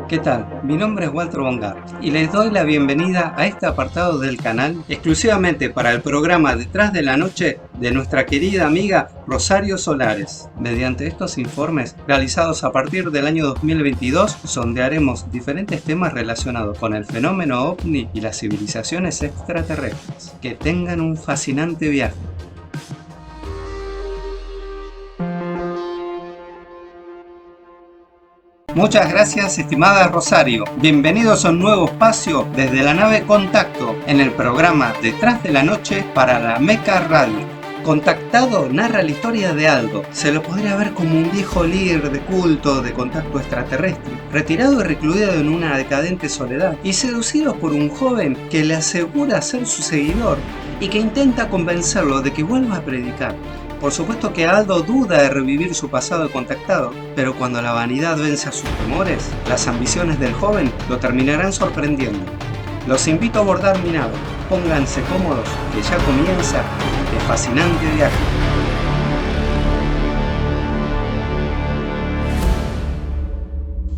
¿Qué tal? Mi nombre es Walter Bongard y les doy la bienvenida a este apartado del canal exclusivamente para el programa Detrás de la Noche de nuestra querida amiga Rosario Solares. Mediante estos informes realizados a partir del año 2022 sondearemos diferentes temas relacionados con el fenómeno OVNI y las civilizaciones extraterrestres. Que tengan un fascinante viaje. Muchas gracias, estimada Rosario. Bienvenidos a un nuevo espacio desde la nave Contacto en el programa Detrás de la Noche para la Meca Radio. Contactado narra la historia de Aldo. Se lo podría ver como un viejo líder de culto de contacto extraterrestre, retirado y recluido en una decadente soledad y seducido por un joven que le asegura ser su seguidor y que intenta convencerlo de que vuelva a predicar. Por supuesto que Aldo duda de revivir su pasado de contactado, pero cuando la vanidad vence a sus temores, las ambiciones del joven lo terminarán sorprendiendo. Los invito a abordar mi nave. Pónganse cómodos, que ya comienza el fascinante viaje.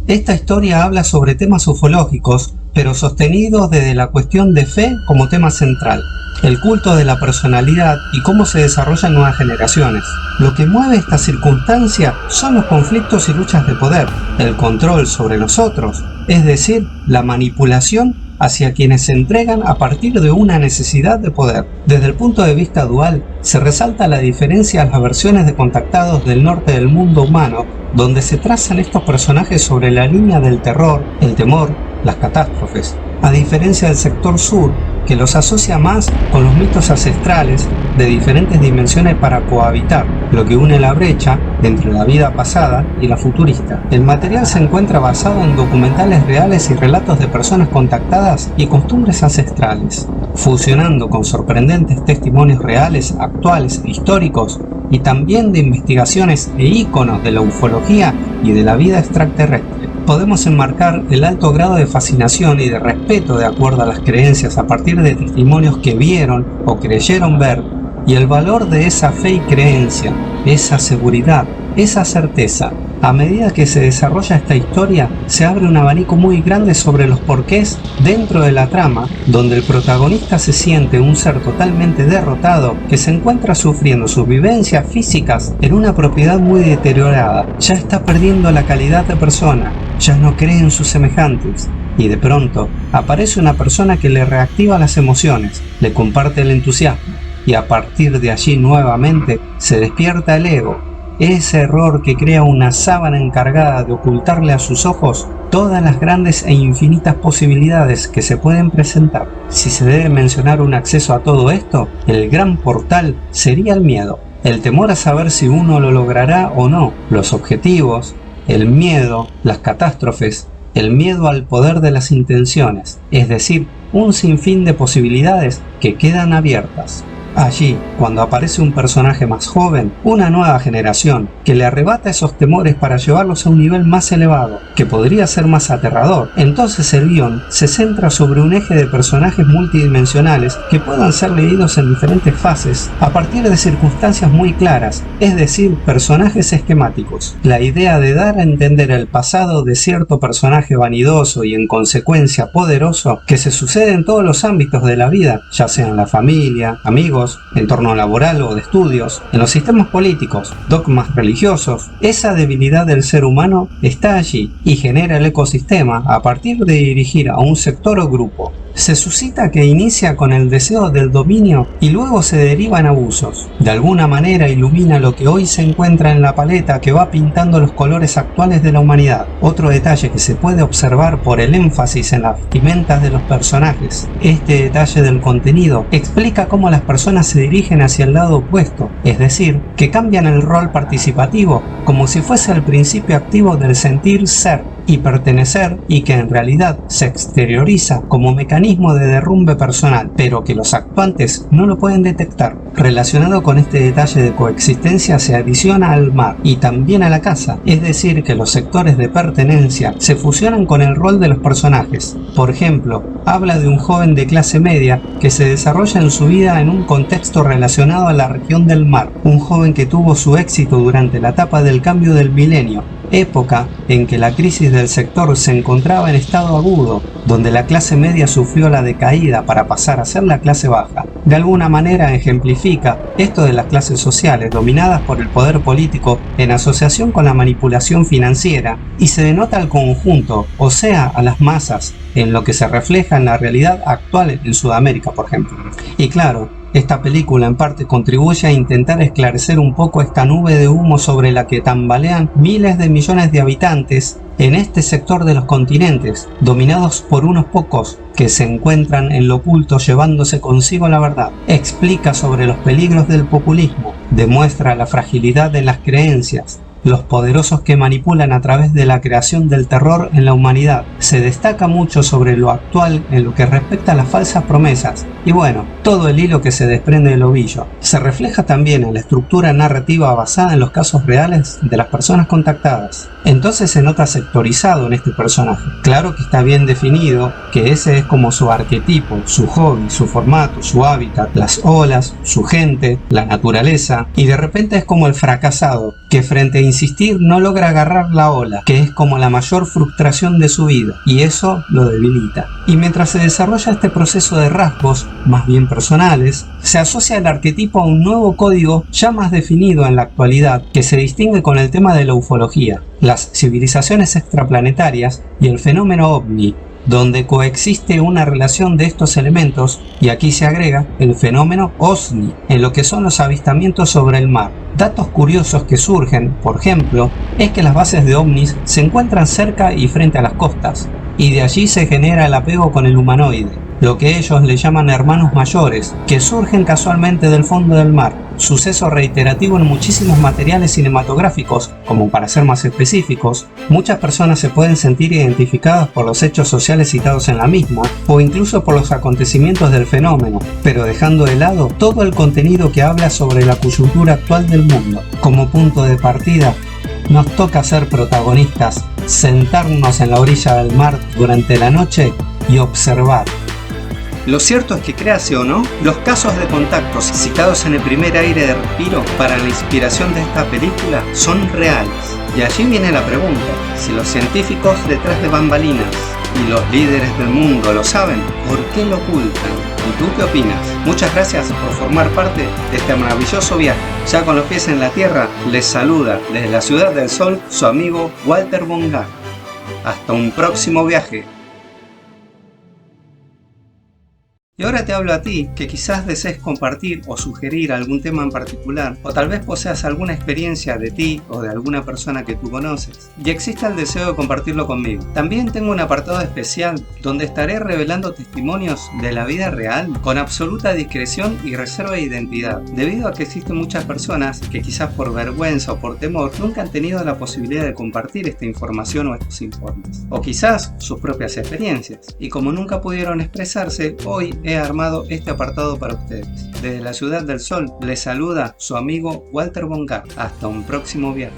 Esta historia habla sobre temas ufológicos, pero sostenidos desde la cuestión de fe como tema central. El culto de la personalidad y cómo se desarrollan nuevas generaciones. Lo que mueve esta circunstancia son los conflictos y luchas de poder, el control sobre los otros, es decir, la manipulación hacia quienes se entregan a partir de una necesidad de poder. Desde el punto de vista dual, se resalta la diferencia a las versiones de contactados del norte del mundo humano, donde se trazan estos personajes sobre la línea del terror, el temor, las catástrofes, a diferencia del sector sur, que los asocia más con los mitos ancestrales de diferentes dimensiones para cohabitar, lo que une la brecha entre la vida pasada y la futurista. El material se encuentra basado en documentales reales y relatos de personas contactadas y costumbres ancestrales, fusionando con sorprendentes testimonios reales, actuales, históricos y también de investigaciones e íconos de la ufología y de la vida extraterrestre. Podemos enmarcar el alto grado de fascinación y de respeto de acuerdo a las creencias a partir de testimonios que vieron o creyeron ver, y el valor de esa fe y creencia, esa seguridad, esa certeza. A medida que se desarrolla esta historia, se abre un abanico muy grande sobre los porqués dentro de la trama, donde el protagonista se siente un ser totalmente derrotado que se encuentra sufriendo sus vivencias físicas en una propiedad muy deteriorada. Ya está perdiendo la calidad de persona, ya no cree en sus semejantes, y de pronto aparece una persona que le reactiva las emociones, le comparte el entusiasmo, y a partir de allí nuevamente se despierta el ego. Ese error que crea una sábana encargada de ocultarle a sus ojos todas las grandes e infinitas posibilidades que se pueden presentar. Si se debe mencionar un acceso a todo esto, el gran portal sería el miedo. El temor a saber si uno lo logrará o no, los objetivos, el miedo, las catástrofes, el miedo al poder de las intenciones, es decir, un sinfín de posibilidades que quedan abiertas. Allí, cuando aparece un personaje más joven, una nueva generación, que le arrebata esos temores para llevarlos a un nivel más elevado, que podría ser más aterrador, entonces el guión se centra sobre un eje de personajes multidimensionales que puedan ser leídos en diferentes fases a partir de circunstancias muy claras, es decir, personajes esquemáticos. La idea de dar a entender el pasado de cierto personaje vanidoso y en consecuencia poderoso que se sucede en todos los ámbitos de la vida, ya sea en la familia, amigos, entorno laboral o de estudios, en los sistemas políticos, dogmas religiosos. Esa debilidad del ser humano está allí y genera el ecosistema a partir de dirigir a un sector o grupo. Se suscita que inicia con el deseo del dominio y luego se deriva en abusos. De alguna manera ilumina lo que hoy se encuentra en la paleta que va pintando los colores actuales de la humanidad. Otro detalle que se puede observar por el énfasis en las vestimentas de los personajes. Este detalle del contenido explica cómo las personas se dirigen hacia el lado opuesto, es decir, que cambian el rol participativo como si fuese el principio activo del sentir ser y pertenecer, y que en realidad se exterioriza como mecanismo de derrumbe personal, pero que los actuantes no lo pueden detectar. Relacionado con este detalle de coexistencia se adiciona al mar y también a la casa, es decir, que los sectores de pertenencia se fusionan con el rol de los personajes. Por ejemplo, habla de un joven de clase media que se desarrolla en su vida en un contexto relacionado a la región del mar, un joven que tuvo su éxito durante la etapa del cambio del milenio, época en que la crisis del sector se encontraba en estado agudo, donde la clase media sufrió la decaída para pasar a ser la clase baja. De alguna manera ejemplifica esto de las clases sociales dominadas por el poder político en asociación con la manipulación financiera, y se denota al conjunto, o sea, a las masas, en lo que se refleja en la realidad actual en Sudamérica, por ejemplo. Y claro, esta película en parte contribuye a intentar esclarecer un poco esta nube de humo sobre la que tambalean miles de millones de habitantes en este sector de los continentes, dominados por unos pocos que se encuentran en lo oculto llevándose consigo la verdad. Explica sobre los peligros del populismo, demuestra la fragilidad de las creencias, los poderosos que manipulan a través de la creación del terror en la humanidad. Se destaca mucho sobre lo actual en lo que respecta a las falsas promesas, y bueno, todo el hilo que se desprende del ovillo. Se refleja también en la estructura narrativa basada en los casos reales de las personas contactadas. Entonces se nota sectorizado en este personaje. Claro que está bien definido que ese es como su arquetipo, su hobby, su formato, su hábitat, las olas, su gente, la naturaleza, y de repente es como el fracasado, que frente a insistir no logra agarrar la ola, que es como la mayor frustración de su vida, y eso lo debilita. Y mientras se desarrolla este proceso de rasgos, más bien personales, se asocia el arquetipo a un nuevo código ya más definido en la actualidad, que se distingue con el tema de la ufología, las civilizaciones extraplanetarias y el fenómeno ovni, donde coexiste una relación de estos elementos, y aquí se agrega el fenómeno OSNI, en lo que son los avistamientos sobre el mar. Datos curiosos que surgen, por ejemplo, es que las bases de ovnis se encuentran cerca y frente a las costas, y de allí se genera el apego con el humanoide, lo que ellos le llaman hermanos mayores, que surgen casualmente del fondo del mar, suceso reiterativo en muchísimos materiales cinematográficos. Como para ser más específicos, muchas personas se pueden sentir identificadas por los hechos sociales citados en la misma, o incluso por los acontecimientos del fenómeno, pero dejando de lado todo el contenido que habla sobre la coyuntura actual del mundo. Como punto de partida, nos toca ser protagonistas, sentarnos en la orilla del mar durante la noche y observar. Lo cierto es que, créase o no, los casos de contactos citados en el primer aire de respiro para la inspiración de esta película son reales. Y allí viene la pregunta: si los científicos detrás de bambalinas y los líderes del mundo lo saben, ¿por qué lo ocultan? ¿Y tú qué opinas? Muchas gracias por formar parte de este maravilloso viaje. Ya con los pies en la tierra, les saluda desde la Ciudad del Sol su amigo Walter von Gogh. Hasta un próximo viaje. Y ahora te hablo a ti, que quizás desees compartir o sugerir algún tema en particular, o tal vez poseas alguna experiencia de ti o de alguna persona que tú conoces, y exista el deseo de compartirlo conmigo. También tengo un apartado especial donde estaré revelando testimonios de la vida real con absoluta discreción y reserva de identidad, debido a que existen muchas personas que quizás por vergüenza o por temor nunca han tenido la posibilidad de compartir esta información o estos informes, o quizás sus propias experiencias, y como nunca pudieron expresarse, hoy he armado este apartado para ustedes. Desde la Ciudad del Sol les saluda su amigo Walter von Gogh. Hasta un próximo viaje.